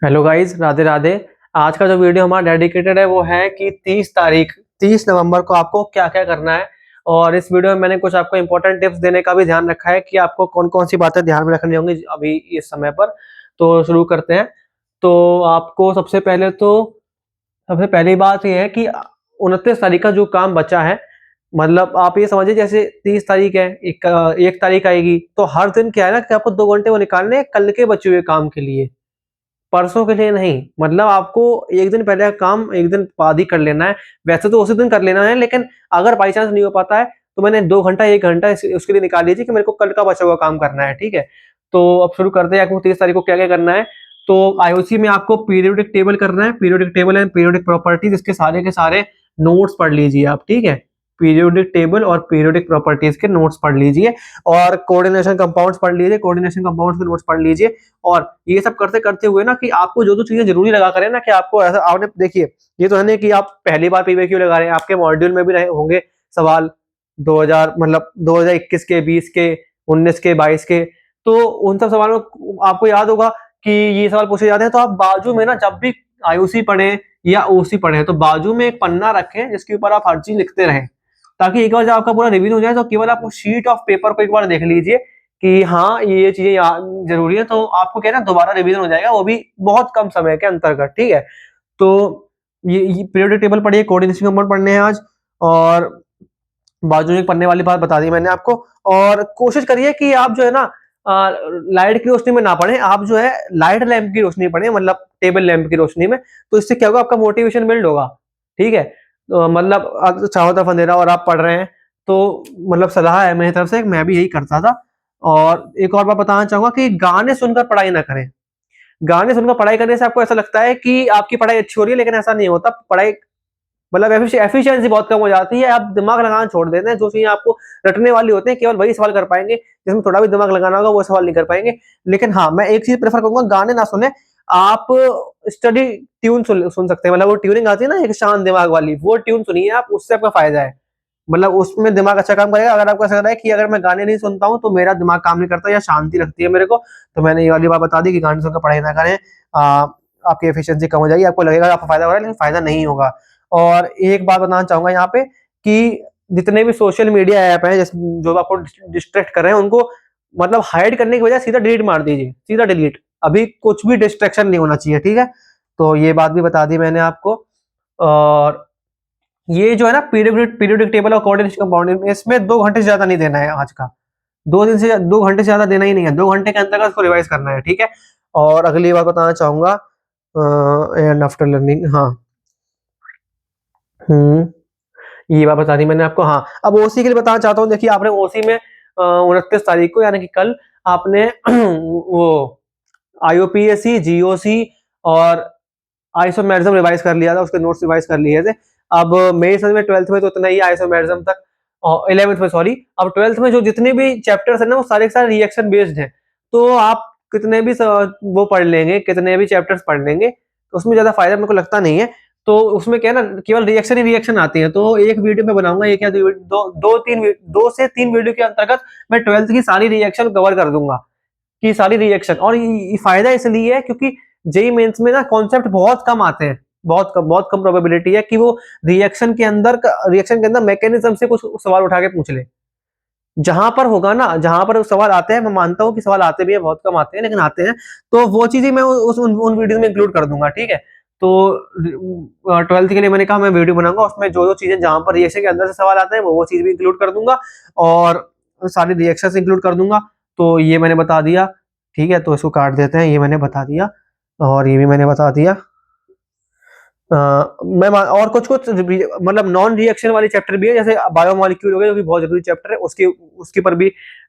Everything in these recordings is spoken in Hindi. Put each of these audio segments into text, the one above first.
Hello guys, Radhe Radhe. आज का जो वीडियो हमारा डेडिकेटेड है वो है कि 30 नवंबर को आपको क्या क्या करना है। और इस वीडियो में मैंने कुछ आपको इंपॉर्टेंट टिप्स देने का भी ध्यान रखा है कि आपको कौन कौन सी बातें ध्यान में रखनी होंगी अभी इस समय पर। तो शुरू करते हैं। तो आपको सबसे पहली बात ये है कि 29 तारीख का जो काम बचा है, मतलब आप ये समझिए जैसे 30 तारीख है, 1 तारीख आएगी, तो हर दिन क्या है ना कि आपको 2 घंटे वो निकालने हैं कल के बचे हुए काम के लिए, परसों के लिए नहीं। मतलब आपको एक दिन पहले का काम एक दिन बाद ही कर लेना है। वैसे तो उसी दिन कर लेना है, लेकिन अगर बाई चांस नहीं हो पाता है तो मैंने 2 घंटा 1 घंटा उसके लिए निकाल लीजिए कि मेरे को कल का बचा हुआ काम करना है, ठीक है। तो अब शुरू करते हैं, आपको 30 तारीख को क्या क्या करना है। तो आईओसी में आपको पीरियोडिक टेबल करना है। Periodic table and periodic properties, इसके सारे के सारे नोट्स पढ़ लीजिए आप, ठीक है। पीरियोडिक टेबल और पीरियोडिक प्रॉपर्टीज के नोट्स पढ़ लीजिए। और कोऑर्डिनेशन कंपाउंड्स पढ़ लीजिए, कोऑर्डिनेशन कंपाउंड्स के नोट्स पढ़ लीजिए। और ये सब करते करते हुए ना कि आपको जो जो चीजें जरूरी लगा करें ना, कि आपको ऐसा आपने देखिए, ये तो है नहीं कि आप पहली बार पीवीक्यू लगा रहे हैं, आपके मॉड्यूल में भी रहे होंगे सवाल 2000 मतलब 2021 के, 20 के, 19 के, 22 के। तो उन सब सवालों में आपको याद होगा कि ये सवाल पूछे जाते हैं। तो आप बाजू में ना जब भी आईओसी पढ़े या ओसी पढ़े तो बाजू में एक पन्ना रखें जिसके ऊपर आप हर चीज लिखते रहें, ताकि एक बार जब आपका पूरा रिवीजन हो जाए तो केवल आप शीट ऑफ पेपर को एक बार देख लीजिए कि हाँ ये चीजें जरूरी है। तो आपको क्या है ना, दोबारा रिवीजन हो जाएगा, वो भी बहुत कम समय के अंतर्गत, ठीक है। तो ये पीरियोडिक टेबल पढ़िए, कोऑर्डिनेशन कंपाउंड पढ़ने हैं आज। और बाजू में पढ़ने वाली बात बता दी मैंने आपको। और कोशिश करिए कि आप जो है ना लाइट की रोशनी में ना पढ़ें, आप जो है लाइट लैंप की रोशनी पढ़ें, मतलब टेबल लैंप की रोशनी में। तो इससे क्या होगा, आपका मोटिवेशन बिल्ड होगा, ठीक है। तो मतलब चारों तरफ अंधेरा और आप पढ़ रहे हैं, तो मतलब सलाह है मेरी तरफ से, मैं भी यही करता था। और एक और बात बताना चाहूंगा कि गाने सुनकर पढ़ाई ना करें। गाने सुनकर पढ़ाई करने से आपको ऐसा लगता है कि आपकी पढ़ाई अच्छी हो रही है, लेकिन ऐसा नहीं होता। पढ़ाई मतलब एफिशिएंसी बहुत कम हो जाती है, आप दिमाग लगाना छोड़ देते हैं। जो चीजें आपको रटने वाली होते हैं केवल वही सवाल कर पाएंगे, जिसमें थोड़ा भी दिमाग लगाना होगा वो सवाल नहीं कर पाएंगे। लेकिन हाँ, मैं एक चीज प्रेफर करूंगा, गाने ना सुने आप, स्टडी ट्यून सुन सकते हैं। मतलब वो ट्यूनिंग आती है ना एक शांत दिमाग वाली, वो ट्यून सुनिए आप, उससे आपका फायदा है। मतलब उसमें दिमाग अच्छा काम करेगा। अगर आपको ऐसा लग रहा है कि अगर मैं गाने नहीं सुनता हूँ तो मेरा दिमाग काम नहीं करता या शांति लगती है मेरे को, तो मैंने ये वाली बात बता दी कि गाने सुनकर पढ़ाई ना करें। आपकी एफिशिएंसी कम हो जाएगी, आपको लगेगा आपको फायदा हो रहा है, लेकिन फायदा नहीं होगा। और एक बात बताना चाहूंगा यहाँ पे कि जितने भी सोशल मीडिया ऐप हैं जो आपको डिस्ट्रैक्ट कर रहे हैं, उनको मतलब हाइड करने की बजाय सीधा डिलीट मार दीजिए, सीधा डिलीट। अभी कुछ भी डिस्ट्रैक्शन नहीं होना चाहिए, ठीक है। तो ये बात भी बता दी मैंने आपको। और ये जो है ना पीरियोडिक पीरियोडिक टेबल और कोऑर्डिनेशन कंपाउंड, इसमें 2 घंटे से ज्यादा नहीं देना है आज का। 2 घंटे से ज्यादा देना ही नहीं है, 2 घंटे के अंतर्गत उसको रिवाइज करना है, ठीक है। और अगली बात बताना चाहूंगा, एंड आफ्टर लर्निंग, हाँ। ये बात बता दी मैंने आपको। हाँ, अब ओसी के लिए बताना चाहता हूँ। देखिए, आपने ओसी में 29 तारीख को यानी कि कल आपने वो आईओपीएसी, जीओसी और आइसोमेरिज्म रिवाइज कर लिया था, उसके नोट्स रिवाइज कर लिए थे। अब मेरी समझ में 12th में तो इतना ही आइसोमेरिज्म तक, और 11th में सॉरी। अब 12th में जो जितने भी चैप्टर्स है ना वो सारे के सारे रिएक्शन बेस्ड हैं। तो आप कितने भी वो पढ़ लेंगे, कितने भी चैप्टर्स पढ़ लेंगे, तो उसमें ज्यादा फायदा मेरे को लगता नहीं है। तो उसमें क्या है ना, केवल रिएक्शन ही रिएक्शन आती है। तो एक वीडियो में बनाऊंगा, एक या दो से तीन वीडियो के अंतर्गत मैं 12th की सारी रिएक्शन कवर कर दूंगा, कि सारी रिएक्शन। और ये फायदा इसलिए है क्योंकि जेई मेंस में ना कॉन्सेप्ट बहुत कम आते हैं, बहुत कम प्रोबेबिलिटी है कि वो रिएक्शन के अंदर मैकेनिज्म से कुछ सवाल उठा के पूछ ले। जहां पर होगा ना, जहां पर सवाल आते हैं, मैं मानता हूँ कि सवाल आते भी है, बहुत कम आते हैं लेकिन आते हैं, तो वो चीजें मैं उन वीडियो में इंक्लूड कर दूंगा, ठीक है। तो 12th के लिए मैंने कहा मैं वीडियो बनाऊंगा, उसमें जो जो चीजें जहां पर रिएक्शन के अंदर से सवाल आते हैं वो चीज भी इंक्लूड कर दूंगा, और सारी रिएक्शन इंक्लूड कर दूंगा। तो ये मैंने बता दिया, ठीक है। तो इसको काट देते हैं, ये मैंने बता दिया और ये भी मैंने बता दिया। और कुछ कुछ मतलब नॉन रिएक्शन वाले चैप्टर भी है, जैसे बायोमोलिक्यूल हो गया, जो कि बहुत जरूरी चैप्टर है, उसके उसके पर भी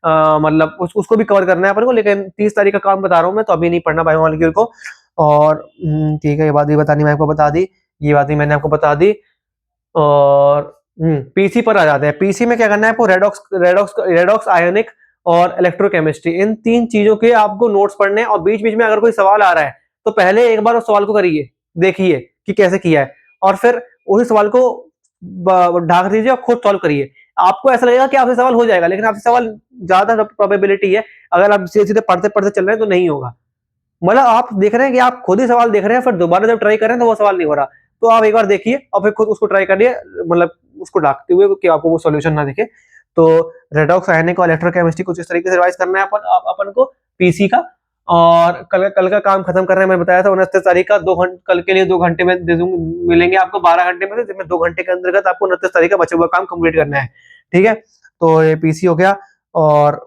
मतलब उसको भी कवर करना है अपन को। लेकिन 30 तारीख का काम बता रहा हूँ मैं, तो अभी नहीं पढ़ना बायोमोलिक्यूल को। और ठीक है, ये बात भी बतानी मैंने आपको बता दी, ये बात भी मैंने आपको बता दी। और पीसी पर आ जाते हैं। पीसी में क्या करना है आपको, रेडॉक्स रेडॉक्स रेडॉक्स आयोनिक और इलेक्ट्रोकेमिस्ट्री, इन तीन चीजों के आपको नोट्स पढ़ने हैं। और बीच बीच में अगर कोई सवाल आ रहा है तो पहले एक बार उस सवाल को करिए, देखिए कि कैसे किया है, और फिर उसी सवाल को ढाक दीजिए और खुद सॉल्व करिए। आपको ऐसा लगेगा कि आपसे सवाल हो जाएगा, लेकिन आपसे सवाल ज्यादा प्रोबेबिलिटी है अगर आप सीधे सीधे पढ़ते पढ़ते चल रहे हैं तो नहीं होगा। मतलब आप देख रहे हैं कि आप खुद ही सवाल देख रहे हैं, फिर दोबारा जब ट्राई कर रहे हैं तो वो सवाल नहीं हो रहा, तो आप एक बार देखिए और फिर खुद उसको ट्राई करिए, मतलब उसको डाकते हुए कि आपको वो सॉल्यूशन ना दिखे। तो रेडॉक्स, आयनिक और इलेक्ट्रोकेमिस्ट्री कुछ इस तरीके से रिवाइज करना है अपन को पीसी का। और कल का काम खत्म कर रहे हैं, मैंने बताया था 29 तारीख का, कल के लिए 2 घंटे में दे दूंगा, मिलेंगे आपको 12 घंटे में से, जिसमें 2 घंटे के अंतर्गत आपको 29 तारीख का बचा हुआ काम कंप्लीट करना है। ठीक है, तो ये पीसी हो गया। और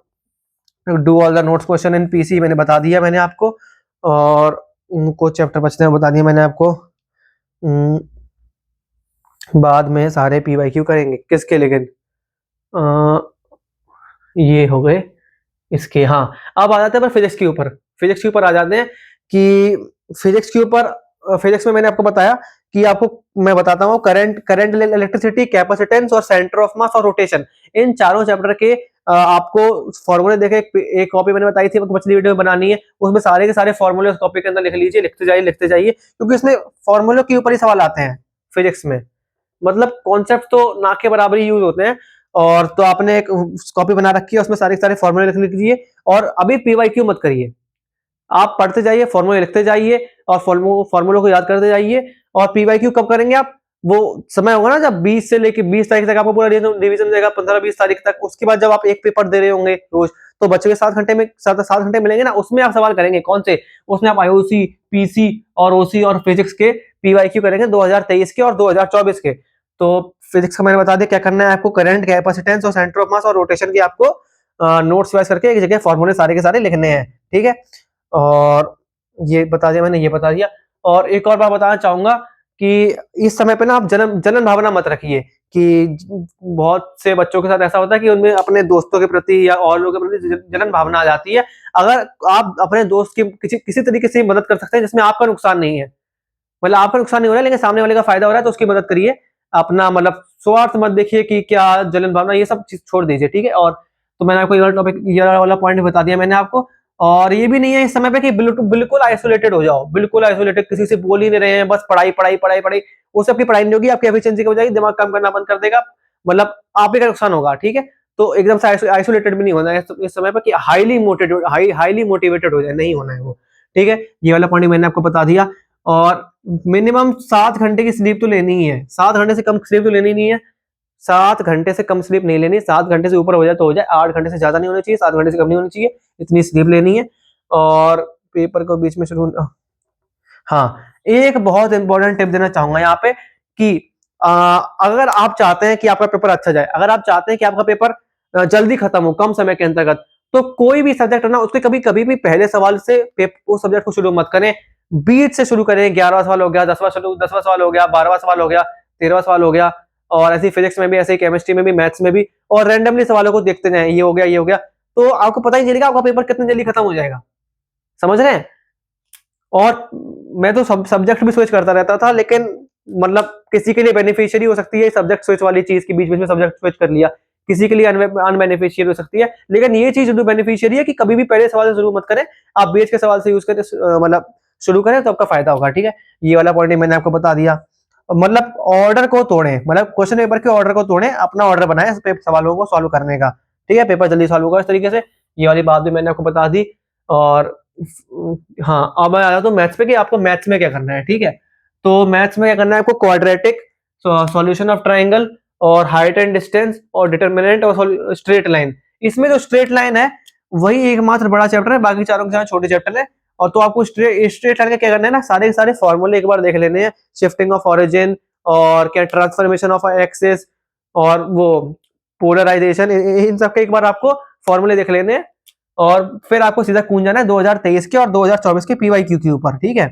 do all the notes question in PC मैंने बता दिया मैंने आपको। और कुछ चैप्टर बचते हैं बता दिए मैंने आपको। बाद में सारे पीवाईक्यू करेंगे किसके, लेकिन ये हो गए इसके। हाँ, अब आ जाते हैं फिजिक्स के ऊपर। फिजिक्स के ऊपर आ जाते हैं कि फिजिक्स के ऊपर, फिजिक्स में मैंने आपको बताया कि आपको मैं बताता हूँ करंट, इलेक्ट्रिसिटी, कैपेसिटेंस और सेंटर ऑफ मास और रोटेशन, इन चारों चैप्टर के आपको फॉर्मूले देखे। एक कॉपी मैंने बताई थी आपको पिछली वीडियो में बनानी है, उसमें सारे के सारे फॉर्मूले उस कॉपी के अंदर लिख लीजिए, लिखते जाइए क्योंकि इसमें फॉर्मूले के ऊपर ही सवाल आते हैं फिजिक्स में। मतलब कॉन्सेप्ट तो ना के बराबर ही यूज होते हैं। और तो आपने एक कॉपी बना रखी है, उसमें सारे सारे फॉर्मूले लिख लीजिए और अभी पीवाईक्यू मत करिए, आप पढ़ते जाइए, फॉर्मूले लिखते जाइए और फॉर्मूलों को याद करते जाइए। और पीवाईक्यू कब करेंगे आप, वो समय होगा ना जब 20 से लेके 20 तारीख तक आपको पूरा रिवीजन देगा, 15-20 तारीख तक। उसके बाद जब आप एक पेपर दे रहे होंगे रोज, तो बच्चे के 7 घंटे में 7 घंटे मिलेंगे ना, उसमें आप सवाल करेंगे। कौन से? उसमें आप आईओसी, पीसी और ओसी और फिजिक्स के पीवाईक्यू करेंगे 2023 के और 2024 के। तो फिजिक्स का मैंने बता दिया क्या करना है आपको, करंट, कैपेसिटेंस और सेंटर ऑफ मास और रोटेशन की आपको नोट्स वाइज करके एक जगह फॉर्मूले सारे के सारे लिखने हैं। ठीक है, और ये बता दिया मैंने, ये बता दिया। और एक और बात बताना चाहूंगा कि इस समय पे ना आप जलन भावना मत रखिए कि बहुत से बच्चों के साथ ऐसा होता है कि उनमें अपने दोस्तों के प्रति या और लोगों के प्रति जलन भावना आ जाती है। अगर आप अपने दोस्त की किसी तरीके से मदद कर सकते हैं जिसमें आपका नुकसान नहीं है, मतलब आपका नुकसान नहीं हो रहा है लेकिन सामने वाले का फायदा हो रहा है, तो उसकी मदद करिए। अपना मतलब स्वार्थ मत देखिए कि क्या जलन भावना, ये सब चीज छोड़ दीजिए। ठीक है, और तो मैंने आपको ये वाला पॉइंट बता दिया मैंने आपको। और ये भी नहीं है इस समय पे कि बिल्कुल आइसोलेटेड हो जाओ, बिल्कुल आइसोलेटेड, किसी से बोल ही नहीं रहे हैं, बस पढ़ाई पढ़ाई पढ़ाई पढ़ाई। वो सबकी पढ़ाई नहीं होगी, आपकी एफिशिएंसी हो जाएगी, दिमाग काम करना बंद कर देगा, मतलब आप ही का नुकसान होगा। ठीक है, तो एकदम से आइसोलेटेड भी नहीं होना है इस समय पर कि हाईली मोटिवेटेड हो जाए, नहीं होना है वो। ठीक है, ये वाला पॉइंट मैंने आपको बता दिया। और मिनिमम 7 घंटे की स्लीप तो लेनी ही है, 7 घंटे से कम स्लीप तो लेनी नहीं है, 7 घंटे से कम स्लीप नहीं लेनी, 7 घंटे से ऊपर हो जाए तो हो जाए, 8 घंटे से ज्यादा नहीं होनी चाहिए, 7 घंटे से कम नहीं होनी चाहिए, इतनी स्लीप लेनी है। और पेपर को बीच में शुरू, हाँ, एक बहुत इंपॉर्टेंट टिप देना चाहूंगा यहाँ पे कि अगर आप चाहते हैं कि आपका पेपर अच्छा जाए, अगर आप चाहते हैं कि आपका पेपर जल्दी खत्म हो कम समय के अंतर्गत, तो कोई भी सब्जेक्ट है ना, उसके कभी भी पहले सवाल से उस सब्जेक्ट को शुरू मत करें, बीच से शुरू करें। 11वां सवाल हो गया, 10वां सवाल हो गया, 12वां सवाल हो गया, 13वां सवाल हो गया। और ऐसे फिजिक्स में भी, ऐसे केमिस्ट्री में भी, मैथ्स में भी, और रैंडमली सवालों को देखते जाएं, ये हो गया, ये हो गया, तो आपको पता ही चलेगा आपका पेपर कितनी जल्दी खत्म हो जाएगा। समझ रहे हैं? और मैं तो सब्जेक्ट भी स्विच करता रहता था, लेकिन मतलब किसी के लिए बेनिफिशियरी हो सकती है सब्जेक्ट स्विच वाली चीज की, बीच बीच में सब्जेक्ट स्विच कर लिया, किसी के लिए अनबेनिफिशियरी हो सकती है, लेकिन ये चीज जो बेनिफिशियरी है कि कभी भी पहले सवाल से शुरू मत करें, आप बीच के सवाल से यूज करें, मतलब शुरू करें तो आपका फायदा होगा। ठीक है, ये वाला पॉइंट मैंने आपको बता दिया। मतलब ऑर्डर को तोड़ें, मतलब क्वेश्चन पेपर के ऑर्डर को तोड़ें, अपना ऑर्डर बनाएं सवालों को सॉल्व करने का। ठीक है, पेपर जल्दी सॉल्व होगा इस तरीके से, ये वाली बात भी मैंने आपको बता दी। और हाँ, अब मैं आ जाता हूँ मैथ्स पे कि आपको मैथ्स में क्या करना है। ठीक है, तो मैथ्स में क्या करना है आपको, क्वाड्रेटिक, सॉल्यूशन ऑफ ट्राइंगल, और हाइट एंड डिस्टेंस, और डिटरमिनेंट, और स्ट्रेट लाइन। इसमें जो स्ट्रेट लाइन है वही एकमात्र बड़ा चैप्टर है, बाकी चारों के साथ छोटे चैप्टर है। और तो आपको स्ट्रेट लाइन का क्या करना है ना, सारे के सारे फॉर्मूले एक बार देख लेने हैं, शिफ्टिंग ऑफ ओरिजिन, और क्या ट्रांसफॉर्मेशन ऑफ एक्सिस, और वो पोलराइजेशन, इन सब के एक बार आपको फॉर्मूले देख लेने हैं। और फिर आपको सीधा कूद जाना है 2023 के और 2024 के पीवाईक्यू के ऊपर। ठीक है,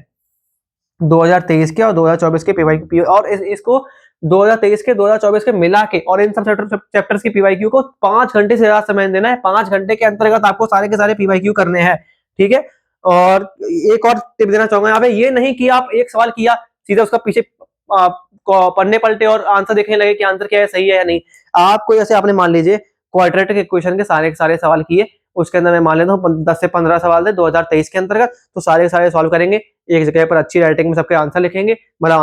2023 के और 2024 के पीवाईक्यू, और इसको 2023 के 2024 के मिला के, और इन सब चैप्टर्स के पीवाईक्यू को 5 घंटे से ज्यादा समय देना है। 5 घंटे के अंतर्गत आपको सारे के सारे पीवाईक्यू करने हैं। ठीक है, और एक और टिप देना चाहूंगा यहाँ पे, ये नहीं कि आप एक सवाल किया सीधा उसका पीछे पढ़ने पलटे और आंसर देखने लगे कि आंसर क्या है, सही है या नहीं। आपको जैसे आपने मान लीजिए क्वाड्रेटिक इक्वेशन के सारे सवाल किए, उसके अंदर मैं मान लेता हूँ 10 से 15 सवाल थे 2023 के अंतर्गत, तो सारे के सारे सॉल्व करेंगे एक जगह पर, अच्छी राइटिंग में सबके आंसर लिखेंगे, मतलब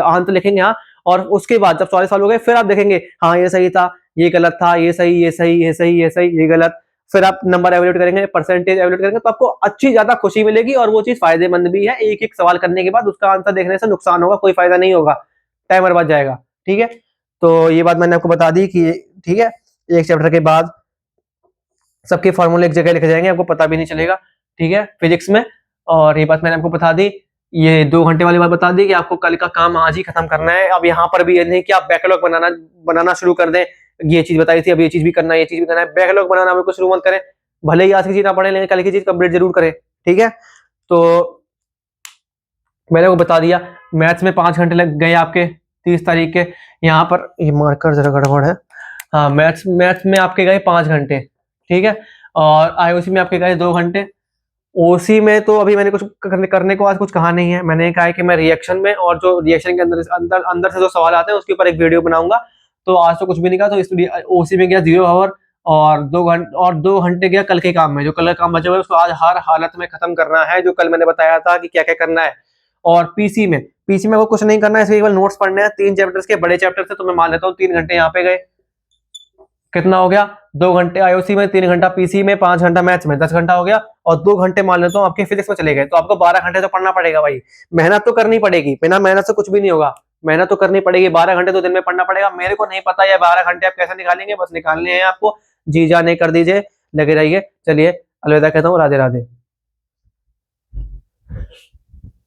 आंसर लिखेंगे, हाँ। और उसके बाद जब 40 साल हो गए फिर आप देखेंगे हाँ ये सही था, ये गलत था, ये सही, ये सही, ये सही, ये सही, ये गलत। फिर आप नंबर एवेल्यूएट करेंगे, परसेंटेज एवेल्यूएट करेंगे, तो आपको अच्छी ज्यादा खुशी मिलेगी और वो चीज फायदेमंद भी है। एक एक सवाल करने के बाद उसका आंसर देखने से नुकसान होगा, कोई फायदा नहीं होगा, टाइमर बच जाएगा। ठीक है, तो ये बात मैंने आपको बता दी कि ठीक है, एक चैप्टर के बाद सबके फॉर्मूले एक जगह लिखे जाएंगे, आपको पता भी नहीं चलेगा। ठीक है, फिजिक्स में। और ये बात मैंने आपको बता दी, ये 2 घंटे वाली बात बता दी कि आपको कल का काम आज ही खत्म करना है। अब यहाँ पर भी ये नहीं कि आप बैकलॉग बनाना शुरू कर दें, ये चीज बताई थी अब ये चीज भी करना है, ये चीज भी करना है, बैकलॉग बनाना बिल्कुल शुरू मत करें। भले ही आज की चीज ना पढ़े लेकिन कल की चीज कंप्लीट जरूर करें। ठीक है, तो मैंने वो बता दिया। मैथ्स में 5 घंटे लग गए आपके 30 तारीख के। यहाँ पर ये मार्कर जरा गड़बड़ है। हाँ, मैथ्स मैथ्स में आपके गए 5 घंटे। ठीक है, और आईओसी में आपके गए 2 घंटे। ओसी में तो अभी मैंने कुछ करने को आज कुछ कहा नहीं है। मैंने कहा है कि मैं रिएक्शन में और जो रिएक्शन के अंदर अंदर अंदर से जो सवाल आते हैं उसके ऊपर एक वीडियो बनाऊंगा। तो आज तो कुछ भी नहीं कहा, तो इसलिए ओसी में गया 0 आवर और 2 घंटे गया कल के काम में। जो कल का काम बचा हुआ है उसको आज हर हालत में खत्म करना है, जो कल मैंने बताया था कि क्या क्या करना है। और पीसी में वो कुछ नहीं करना है, केवल नोट्स पढ़ने हैं। 3 चैप्टर्स के बड़े चैप्टर थे, तो मैं मान लेता हूँ 3 घंटे यहाँ पे गए। कितना हो गया? 2 घंटे आईओसी में, 3 घंटा पीसी में, 5 घंटा मैथ्स में, 10 घंटा हो गया। और 2 घंटे मान लेता हूँ आपके फिजिक्स में चले गए, तो आपको 12 घंटे तो पढ़ना पड़ेगा भाई। मेहनत तो करनी पड़ेगी, बिना मेहनत से कुछ भी नहीं होगा। मेहनत तो करनी पड़ेगी, 12 घंटे तो दिन में पढ़ना पड़ेगा। मेरे को नहीं पता ये 12 घंटे आप कैसे निकालेंगे, बस निकालने हैं आपको। जी जाने कर दीजिए, लगे रहिए। चलिए अलविदा कहता हूँ, राधे राधे।